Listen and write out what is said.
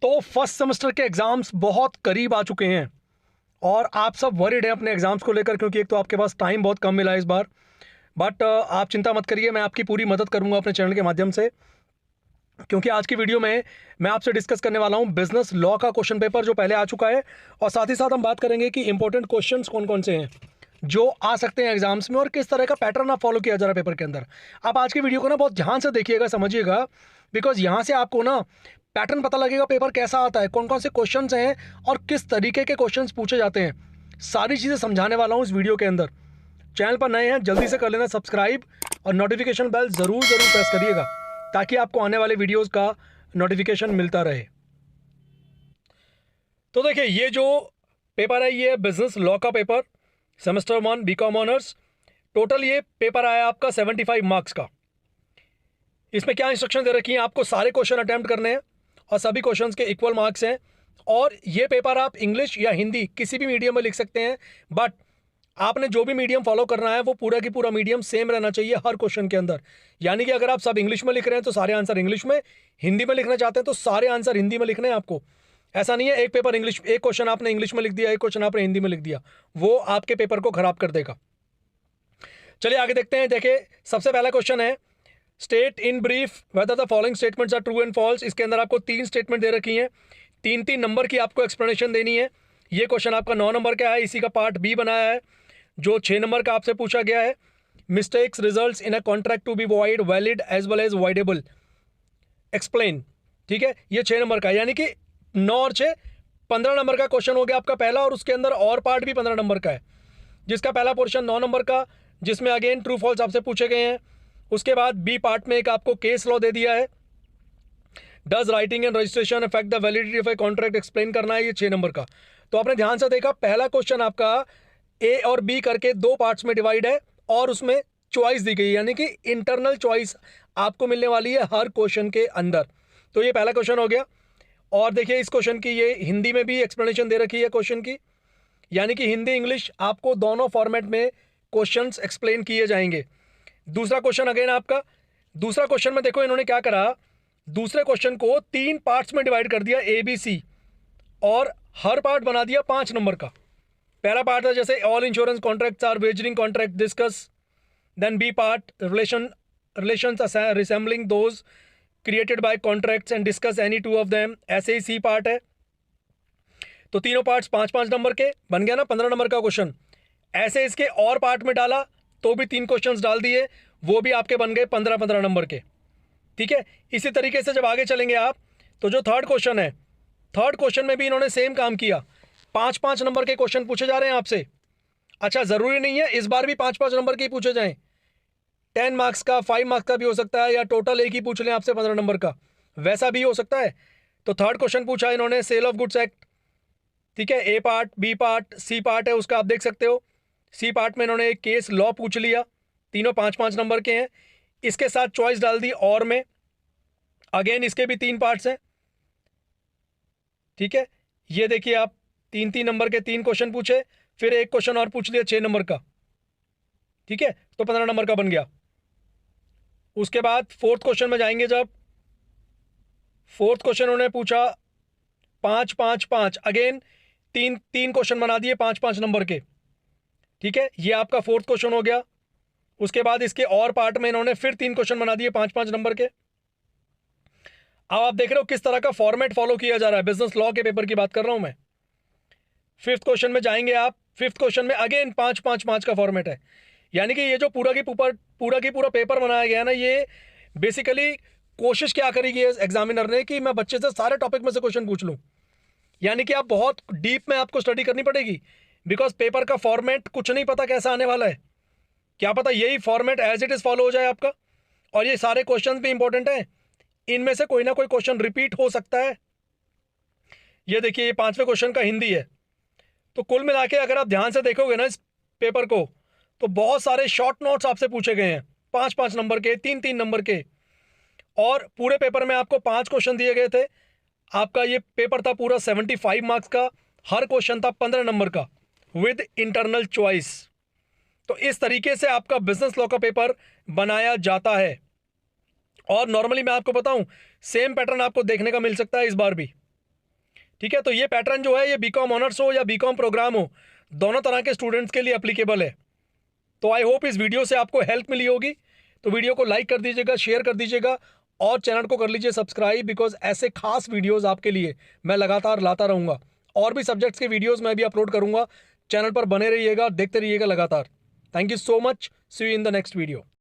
तो first semester के exams बहुत करीब आ चुके हैं और आप सब वरीड हैं अपने एग्ज़ाम्स को लेकर, क्योंकि एक तो आपके पास टाइम बहुत कम मिला है इस बार। बट आप चिंता मत करिए, मैं आपकी पूरी मदद करूंगा अपने चैनल के माध्यम से, क्योंकि आज की वीडियो में मैं आपसे डिस्कस करने वाला हूं बिजनेस लॉ का क्वेश्चन पेपर जो पहले आ चुका है, और साथ ही साथ हम बात करेंगे कि इंपॉर्टेंट क्वेश्चंस कौन कौन से हैं जो आ सकते हैं एग्जाम्स में और किस तरह का पैटर्न आप फॉलो किया जा रहा है पेपर के अंदर। आप आज की वीडियो को ना बहुत ध्यान से देखिएगा, समझिएगा, बिकॉज यहाँ से आपको ना पैटर्न पता लगेगा पेपर कैसा आता है, कौन कौन से क्वेश्चंस हैं और किस तरीके के क्वेश्चंस पूछे जाते हैं। सारी चीज़ें समझाने वाला हूँ इस वीडियो के अंदर। चैनल पर नए हैं जल्दी से कर लेना सब्सक्राइब और नोटिफिकेशन बेल ज़रूर प्रेस करिएगा ताकि आपको आने वाले वीडियोज़ का नोटिफिकेशन मिलता रहे। तो देखिए, ये जो पेपर है ये बिजनेस लॉ का paper, semester 1 BCom honours. Total ये पेपर आया आपका 75 मार्क्स का। इसमें क्या इंस्ट्रक्शन दे रखी हैं, आपको सारे क्वेश्चन अटेम्प्ट करने हैं और सभी क्वेश्चंस के इक्वल मार्क्स हैं। और ये पेपर आप इंग्लिश या हिंदी किसी भी मीडियम में लिख सकते हैं, बट आपने जो भी मीडियम फॉलो करना है वो पूरा की पूरा मीडियम सेम रहना चाहिए हर क्वेश्चन के अंदर। यानी कि अगर आप सब इंग्लिश में लिख रहे हैं तो सारे आंसर इंग्लिश में, हिंदी में लिखना चाहते हैं तो सारे आंसर हिंदी में लिखने हैं आपको। ऐसा नहीं है एक पेपर इंग्लिश, एक क्वेश्चन आपने इंग्लिश में लिख दिया, एक क्वेश्चन आपने हिंदी में लिख दिया, वो आपके पेपर को खराब कर देगा। चलिए आगे देखते हैं। देखिए, सबसे पहला क्वेश्चन है state in brief whether the following statements are true and false. इसके अंदर आपको 3 स्टेटमेंट दे रखी हैं, 3-3 नंबर की आपको एक्सप्लेनेशन देनी है। ये क्वेश्चन आपका 9 नंबर का है, इसी का पार्ट बी बनाया है जो 6 नंबर का आपसे पूछा गया है। Mistakes results in a contract to be void valid as well as voidable explain. ठीक है, ये 6 नंबर का, यानी कि 9 और 6 15 नंबर का क्वेश्चन हो गया आपका पहला, और उसके अंदर और पार्ट भी 15 नंबर का है, जिसका पहला पोर्शन 9 नंबर का, जिसमें अगेन ट्रू फॉल्स आपसे पूछे गए हैं। उसके बाद बी पार्ट में एक आपको केस लॉ दे दिया है, does writing and registration affect the validity of a contract, explain करना है, ये 6 नंबर का। तो आपने ध्यान से देखा, पहला क्वेश्चन आपका ए और बी करके 2 पार्ट्स में डिवाइड है और उसमें चॉइस दी गई, यानी कि इंटरनल चॉइस आपको मिलने वाली है हर क्वेश्चन के अंदर। तो ये पहला क्वेश्चन हो गया। और देखिए, इस क्वेश्चन की ये हिंदी में भी एक्सप्लेनेशन दे रखी है क्वेश्चन की, यानी कि हिंदी इंग्लिश आपको दोनों फॉर्मेट में क्वेश्चंस एक्सप्लेन किए जाएंगे। दूसरा क्वेश्चन अगेन आपका, दूसरा क्वेश्चन में देखो इन्होंने क्या करा, दूसरे क्वेश्चन को 3 पार्ट्स में डिवाइड कर दिया ए बी सी, और हर पार्ट बना दिया 5 नंबर का। पहला पार्ट था जैसे all insurance contracts are wagering contract discuss, then B part relations resembling those created by contracts and discuss any 2 of them. ऐसे ही सी पार्ट है। तो तीनों पार्ट्स 5-5 नंबर के बन गया ना 15 नंबर का क्वेश्चन। ऐसे इसके और पार्ट में डाला तो भी 3 क्वेश्चंस डाल दिए, वो भी आपके बन गए 15-15 नंबर के। ठीक है, इसी तरीके से जब आगे चलेंगे आप, तो जो थर्ड क्वेश्चन है, थर्ड क्वेश्चन में भी इन्होंने सेम काम किया, 5-5 नंबर के क्वेश्चन पूछे जा रहे हैं आपसे। अच्छा, ज़रूरी नहीं है इस बार भी 5-5 नंबर के ही पूछे जाएं, 10 मार्क्स का 5 मार्क्स का भी हो सकता है, या टोटल एक ही पूछ लें आपसे 15 नंबर का, वैसा भी हो सकता है। तो थर्ड क्वेश्चन पूछा इन्होंने सेल ऑफ गुड्स एक्ट। ठीक है, A part B part C part है उसका, आप देख सकते हो। सी पार्ट में इन्होंने एक केस लॉ पूछ लिया, तीनों 5-5 नंबर के हैं। इसके साथ चॉइस डाल दी और में, अगेन इसके भी 3 पार्ट्स हैं। ठीक है, ये देखिए आप 3-3 नंबर के 3 क्वेश्चन पूछे, फिर एक क्वेश्चन और पूछ लिया 6 नंबर का। ठीक है, तो 15 नंबर का बन गया। उसके बाद फोर्थ क्वेश्चन में जाएंगे, जब फोर्थ क्वेश्चन उन्होंने पूछा 5-5-5, अगेन 3 क्वेश्चन बना दिए 5-5 नंबर के। ठीक है, ये आपका फोर्थ क्वेश्चन हो गया। उसके बाद इसके और पार्ट में इन्होंने फिर 3 क्वेश्चन बना दिए 5-5 नंबर के। अब आप देख रहे हो किस तरह का फॉर्मेट फॉलो किया जा रहा है, बिजनेस लॉ के पेपर की बात कर रहा हूं मैं। फिफ्थ क्वेश्चन में जाएंगे आप, फिफ्थ क्वेश्चन में अगेन 5-5-5 का फॉर्मेट है, यानी कि ये जो पूरा की पूरा पेपर बनाया गया ना, ये बेसिकली कोशिश क्या करेगी एग्जामिनर ने कि मैं बच्चे से सारे टॉपिक में से क्वेश्चन पूछ लूं। यानी कि आप बहुत डीप में आपको स्टडी करनी पड़ेगी, बिकॉज पेपर का फॉर्मेट कुछ नहीं पता कैसा आने वाला है। क्या पता यही format as it is follow हो जाए आपका, और ये सारे क्वेश्चन भी इंपॉर्टेंट हैं, इनमें से कोई ना कोई क्वेश्चन रिपीट हो सकता है। ये देखिए, ये 5वें क्वेश्चन का हिंदी है। तो कुल मिला के अगर आप ध्यान से देखोगे ना इस पेपर को, तो बहुत सारे शॉर्ट नोट्स आपसे पूछे गए हैं, 5-5 नंबर के, 3-3 नंबर के, और पूरे पेपर में आपको 5 क्वेश्चन दिए गए थे। आपका ये पेपर था पूरा 75 मार्क्स का, हर क्वेश्चन था 15 नंबर का विद इंटरनल चॉइस। तो इस तरीके से आपका बिजनेस लॉ का पेपर बनाया जाता है, और नॉर्मली मैं आपको बताऊं सेम पैटर्न आपको देखने का मिल सकता है इस बार भी। ठीक है, तो ये पैटर्न जो है ये बीकॉम ऑनर्स हो या बीकॉम प्रोग्राम हो, दोनों तरह के स्टूडेंट्स के लिए एप्लीकेबल है। तो आई होप इस वीडियो से आपको हेल्प मिली होगी। तो वीडियो को लाइक कर दीजिएगा, शेयर कर दीजिएगा और चैनल को कर लीजिए सब्सक्राइब, बिकॉज ऐसे खास वीडियोस आपके लिए मैं लगातार लाता रहूँगा। और भी सब्जेक्ट्स के वीडियोस मैं भी अपलोड करूँगा। चैनल पर बने रहिएगा, देखते रहिएगा लगातार। Thank you so much, see you in the next video.